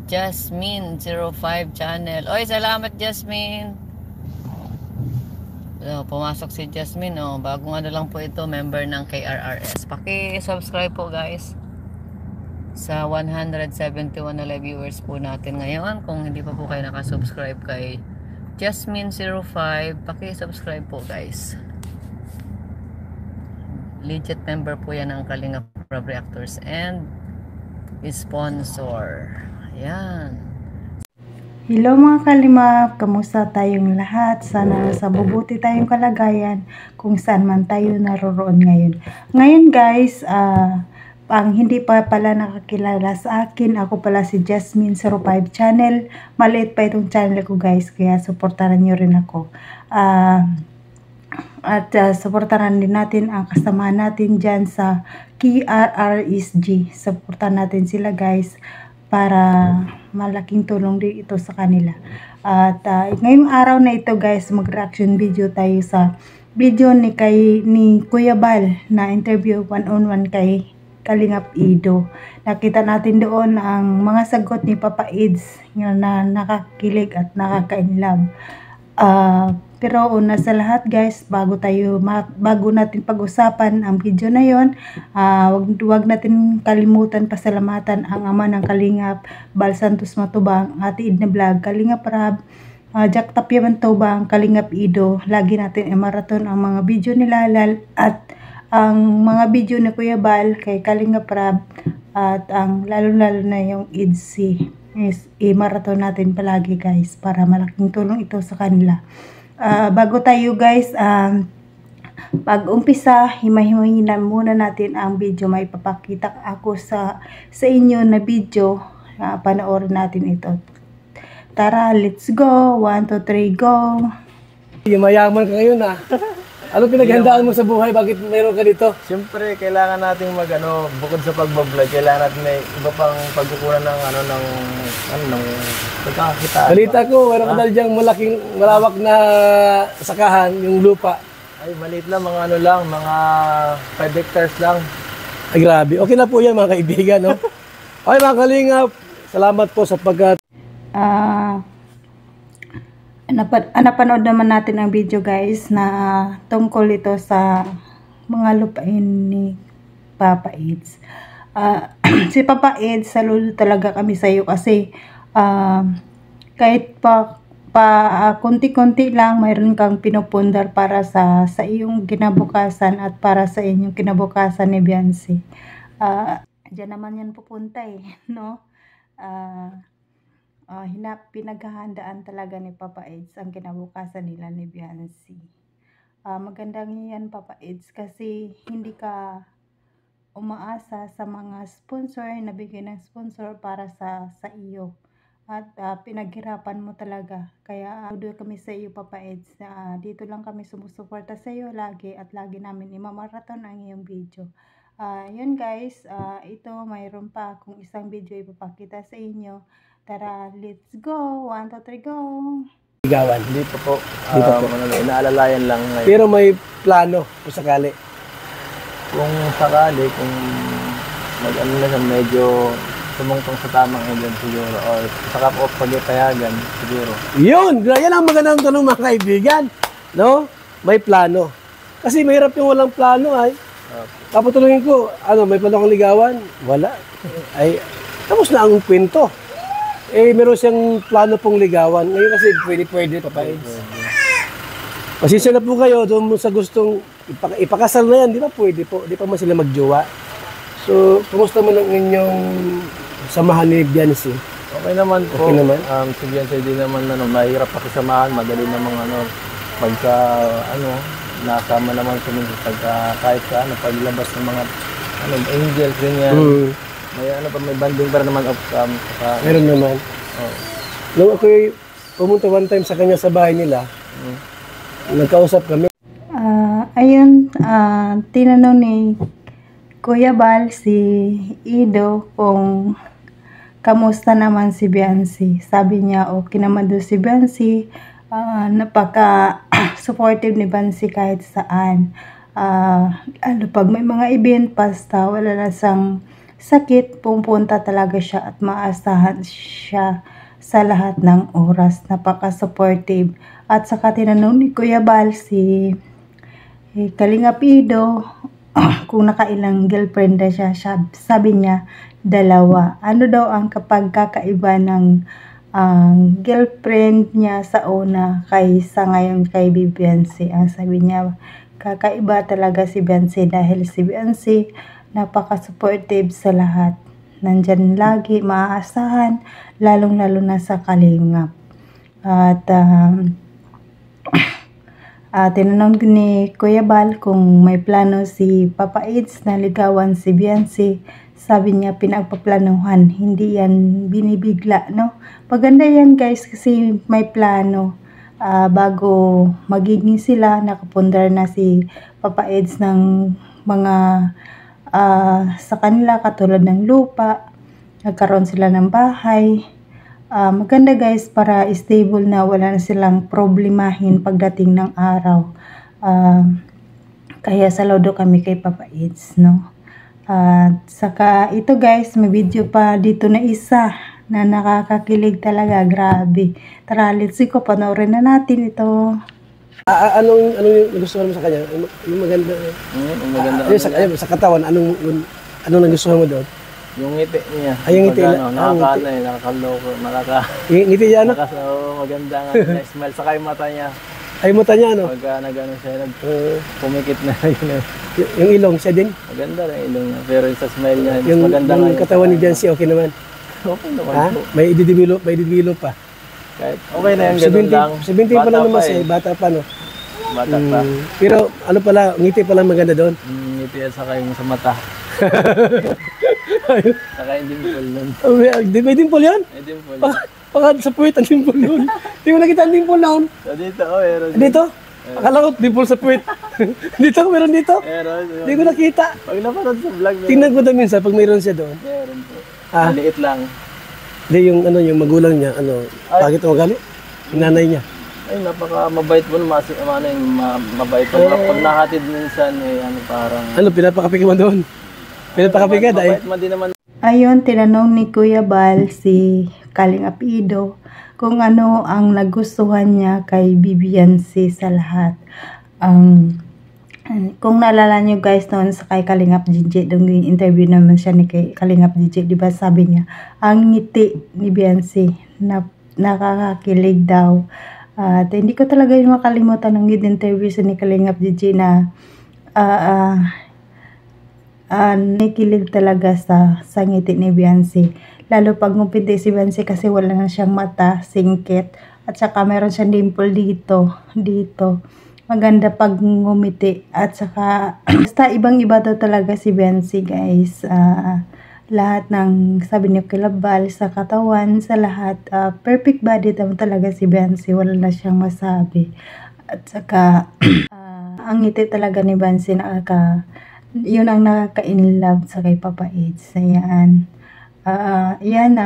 Jasmine05 channel. Oy, salamat Jasmine. So, pumasok si Jasmine, oh. Bagong ano lang po ito, member ng KRRS. Paki-subscribe po guys sa 171 na live viewers po natin ngayon. Kung hindi pa po kayo nakasubscribe kay Jasmine05, paki-subscribe po guys. Legit member po yan ng Kalingap Reactors and sponsor. Ayan. Hello mga kalimap, kamusta tayong lahat? Sana sa mabuti tayong kalagayan kung saan man tayo naroroon ngayon. Ngayon guys, ang hindi pa pala nakakilala sa akin, ako pala si Jasmine05 channel. Maliit pa itong channel ko guys, kaya supportaran nyo rin ako. Supportaran din natin ang kasama natin dyan sa KRRSG. Supportaran natin sila guys para malaking tulong din ito sa kanila. At ngayong araw na ito guys, mag-reaction video tayo sa video ni Kuya Bal na interview one-on-one kay Kalingap Ido. Nakita natin doon ang mga sagot ni Papa Eds na nakakilig at nakaka-inlove. Pero una sa lahat guys, bago natin pag-usapan ang video na yon, wag natin kalimutan pasalamatan ang ama ng Kalingap, Bal Santos Matubang, Ate Edna Vlog, Kalingap Rab, Jack Tapia Mantubang, Kalingap Ido. Lagi natin i-marathon ang mga video nila at ang mga video ni Kuya Bal kay Kalingap Rab at ang lalo-lalo na yung EDC i-marathon natin palagi guys para malaking tulong ito sa kanila. Bago tayo guys, pag-umpisa, himay-himayin muna natin ang video. May papakita ako sa inyo na video. Panoorin natin ito. Tara, let's go. 1, 2, 3, go. Mayaman ka ngayon Ano pinaghandaan mo sa buhay? Bakit meron ka dito? Siyempre, kailangan nating bukod sa pagbablog, kailangan natin may iba pang pagkukunan ng pagkakakita. Balita ko, meron ka dahil diyang malawak na sakahan, yung lupa. Ay, maliit lang, mga 5 hectares lang. Ay, grabe. Okay na po yan mga kaibigan, no? Okay mga Kalingap, salamat po sa napanood naman natin ang video guys na tungkol ito sa mga lupain ni Papa Eds. Si Papa Eds, saludo talaga kami sa iyo kasi kahit konti-konti lang mayroon kang pinupundar para sa iyong kinabukasan at para sa inyong kinabukasan ni Beyonce. Diyan naman yan pupunta no? Pinaghahandaan talaga ni Papa Eds ang kinabukasan nila ni Beyonce. Magandang yan Papa Eds kasi hindi ka umaasa sa mga sponsor, nabigay ng sponsor para sa iyo. At pinaghirapan mo talaga. Kaya audio kami sa iyo Papa Eds. Dito lang kami sumusuporta sa iyo lagi at lagi namin imamarathon ang iyong video. Yun guys, ito mayroon pa akong isang video ipapakita sa inyo. Tara, let's go. 1, 2, 3, go. Ligawan. Dito po. Inaalalayan lang ngayon. Pero may plano kung sakali. Kung sakali, kung medyo tumungtong sa tamang edad siguro. O saka po pagpayagan siguro. Yan ang magandang tanong mga kaibigan. No? May plano. Kasi mahirap yung walang plano ay. Papatulungin ko, may plano kang ligawan? Wala. Ay, tapos na ang kwento. Meron siyang plano pong ligawan. Ngayon kasi pwede Papa Eds. Pasensya na po kayo doon sa gustong ipakasal na yan. Di ba pwede po? Di pa man sila magjowa. So, kumusta mo ng inyong samahan ni Beyonce? Okay naman po. Okay naman? Si Beyonce din naman mahirap pakisamahan. Madali namang nasama naman sa kahit sa paglabas ng mga angels, ganyan. May banding para naman off-cam. Meron naman. Nung ako'y pumunta one time sa kanya sa bahay nila, nagkausap kami. Ayun, tinanong ni Kuya Bal si Ido kung kamusta naman si Beyonce. Sabi niya, okay naman doon si Beyonce. Napaka-supportive ni Beyonce kahit saan. Pag may mga event, basta wala na siyang sakit, pupunta talaga siya at maasahan siya sa lahat ng oras. Napaka-supportive. At saka tinanong ni Kuya Bal si Kalinga Pido kung nakailang girlfriend na siya. Sabi niya, 2. Ano daw ang kapag kakaiba ng girlfriend niya sa una kaysa ngayon kay Beyonce? Ang sabi niya, kakaiba talaga si Beyonce dahil si Beyonce napaka-supportive sa lahat. Nandyan lagi, maaasahan, lalong-lalo na sa kalingap. At tinanong ni Kuya Bal kung may plano si Papa Eds na ligawan si Beyonce. Sabi niya, pinagpaplanuhan, hindi yan binibigla, no? Maganda yan guys kasi may plano. Bago magiging sila, nakapundar na si Papa Eds ng mga sa kanila katulad ng lupa, nagkaroon sila ng bahay. Maganda guys para stable na wala na silang problemahin pagdating ng araw. Kaya saludo kami kay Papa Eds, no? Saka ito guys, may video pa dito na isa na nakakakilig talaga, grabe. Tara, let's go, panoorin na natin ito. Anong nagustuhan mo sa kanya? Yung maganda. Ang maganda. Sa katawan, anong nagustuhan mo doon? Yung ngiti niya. Ay, yung ngiti. Nakakaloko, Ngiti niya, ano? maganda nga niya, smile. Saka yung mata niya. Ay, mata niya, ano? Pagka nag-ano siya, pumikit na yun. Yung ilong, siya din? Maganda rin ilong niya. Pero yung sa smile niya, Yung maganda nga. Yung katawan ni Beyonce, okay naman? Okay naman Ha? po. May i-develop pa. Kahit okay na yung ganun lang. 17 pa lang naman siya, bata pa, no? Bata pa. Pero ano pala, ngiti pala maganda doon. Ngiti at saka yung sa mata. Saka yung dimple nun. May dimple yan? May dimple. Baka sa puwit ang dimple noon. Hindi mo nakita ang dimple noon. So dito, meron. Dito? Akala ko dimple sa puwit. Dito, meron dito? Meron. Hindi ko nakita. Pag napanood sa vlog, Tingnan ko na minsan pag mayroon siya doon. meron po. Ah. Maliit lang. Hindi, yung magulang niya, bakit umagali? Yung nanay niya. Ay, mabait po naman. Mabait po. Pag nahatid minsan, parang... Pinapakapi ka man doon? Pinapakapi ka dahil? Mabait man din naman. Ayun, tinanong ni Kuya Bal si Kalinga Pido kung ano ang nagustuhan niya kay Beyonce sa lahat. Kung naalala nyo guys noon sa kay Kalingap DJ, nung interview naman siya ni kay Kalingap DJ, di ba sabi niya, ang ngiti ni Beyonce na nakakakilig daw. At hindi ko talaga yung makalimutan ng interview sa ni Kalingap DJ na nakikilig talaga sa ngiti ni Beyonce. Lalo pag ngupiti si Beyonce kasi wala na siyang mata, singkit. At saka meron siyang dimple dito. Maganda pag ngumiti. At saka, basta ibang-iba daw talaga si Beyonce guys. Lahat ng, sabi niyo kilabal sa katawan, sa lahat. Perfect body daw talaga si Beyonce. Wala na siyang masabi. At saka, ang ngiti talaga ni Beyonce yun ang nakaka-inlove sa kay Papa Eds. Ayan. Yan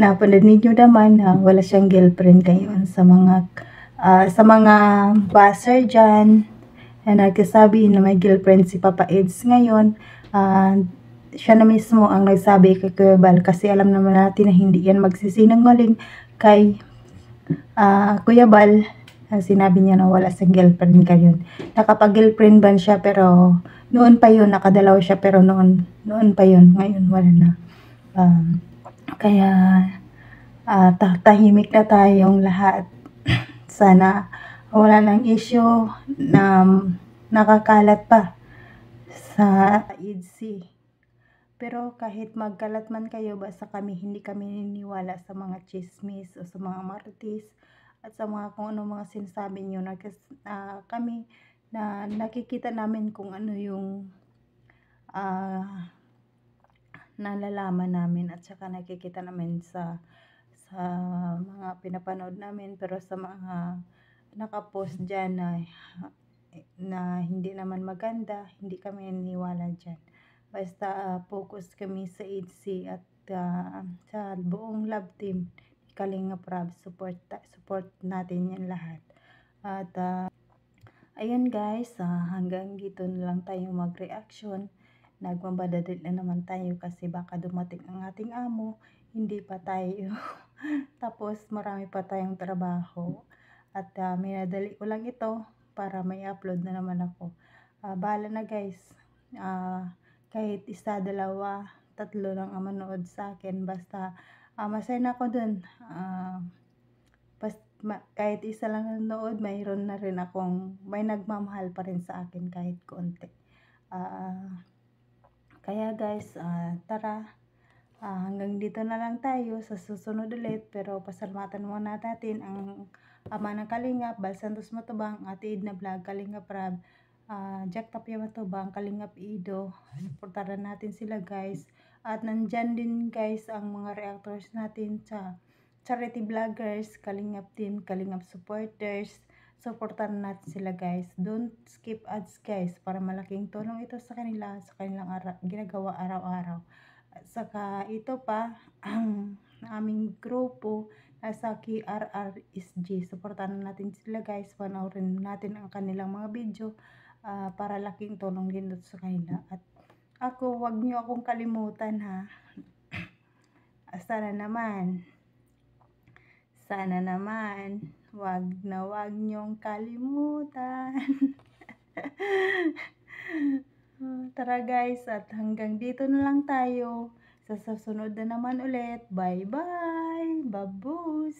napanood nyo naman na wala siyang girlfriend ngayon sa mga buzzer dyan na nagsasabi na may girlfriend si Papa Eds ngayon. Siya na mismo ang nagsabi kay Kuya Bal kasi alam naman natin na hindi yan magsisinungaling kay Kuya Bal. Sinabi niya na wala siyang girlfriend ngayon. Nakapag-girlfriend ban siya pero noon pa yun, nakadalaw siya pero noon pa yun, ngayon wala na. Kaya tahimik na tayong lahat. Sana wala nang issue na nakakalat pa sa EDC. Pero kahit magkalat man kayo, basta hindi kami niniwala sa mga chismis o sa mga martis at sa mga kung ano mga sinasabi nyo na kami na nakikita namin kung ano yung nalalaman namin at saka nakikita namin sa mga pinapanood namin. Pero sa mga nakapost dyan na hindi naman maganda, hindi kami niniwala dyan. Basta focus kami sa EDC at sa buong love team Kalinga Prab, support natin yan lahat. At Ayun guys, hanggang dito na lang tayo mag-reaction. Nagmabadadit na naman tayo kasi baka dumating ang ating amo, hindi pa tayo. Tapos marami pa tayong trabaho. At minadali ko lang ito para may upload na naman ako. Bahala na guys. Kahit isa, dalawa, tatlo lang ang manood sa akin. Basta masaya na ako dun. Kahit isa lang nanonood, mayroon na rin may nagmamahal pa rin sa akin kahit konti. Kaya guys, tara. Hanggang dito na lang tayo sa susunod ulit, pero pasalamatan muna natin ang ama ng Kalingap, Bal Santos Matubang, Ate Edna Vlog, Kalingap Rab, Jack Tapia Matubang, Kalingap Ido. Suportahan natin sila guys. At nandyan din guys ang mga reactors natin sa charity vloggers, Kalingap team, Kalingap supporters. Suportahan natin sila guys. Don't skip ads guys, para malaking tulong ito sa kanila, sa kanilang ginagawa araw-araw. At saka ito pa, ang aming grupo nasa KRRSG. Suportahan natin sila guys. Panoorin natin ang kanilang mga video para laking tulong din sa kanila. At ako, wag niyo akong kalimutan ha. Sana naman, wag niyong kalimutan. Tara guys, at hanggang dito na lang tayo. Sa susunod na naman ulit. Bye-bye! Babus!